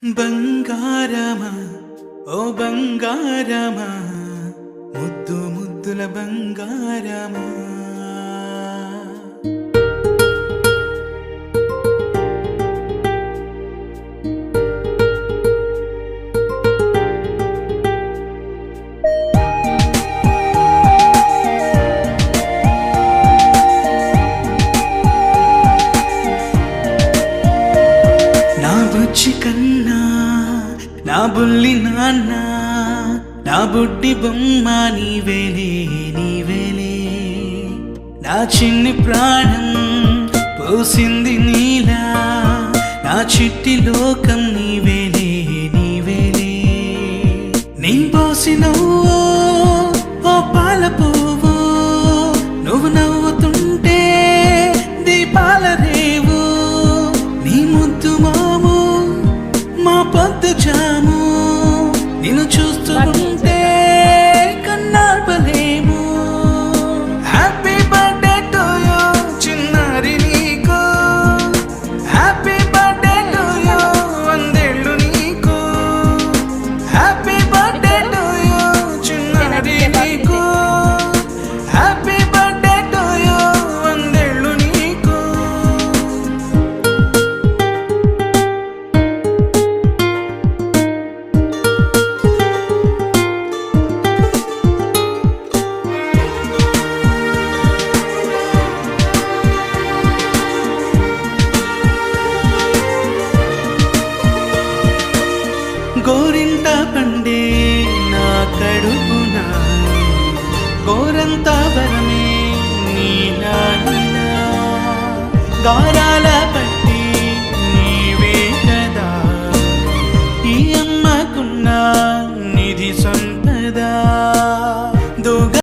బంగారమా ఓ బంగారమా ముద్దు ముద్దుల బంగారమా నా బుజ్జి కన్నా నా బుల్లి నాన్న నా బుడ్డి బొమ్మ నీవేలే నీవేలే నా చిన్ని ప్రాణం పోసింది నీలా నా చిట్టి లోకం నీవేలే నీవేలే నీ పోసినవో ఓ పాల పువ్వు నువ్వు నవ్వుతుంటే దీపాల రేవు నీ ముద్దు మాము మా పొద్దు జాము నిన్ను చూస్తూ ఉంటే కన్నార్పలేము. హ్యాపీ బర్త్డే టు యూ చిన్నారి నీకు, హ్యాపీ బర్త్డే టు యూ వందేళ్ళు నీకు, హ్యాపీ బర్త్డే టు యూ చిన్నారి నీకు, హ్యాపీ బర్త్డే టు యూ వందేళ్ళు నీకు. గోరింట పండే నా కడుపున గోరంత వరమే నీలా నీలా గారాల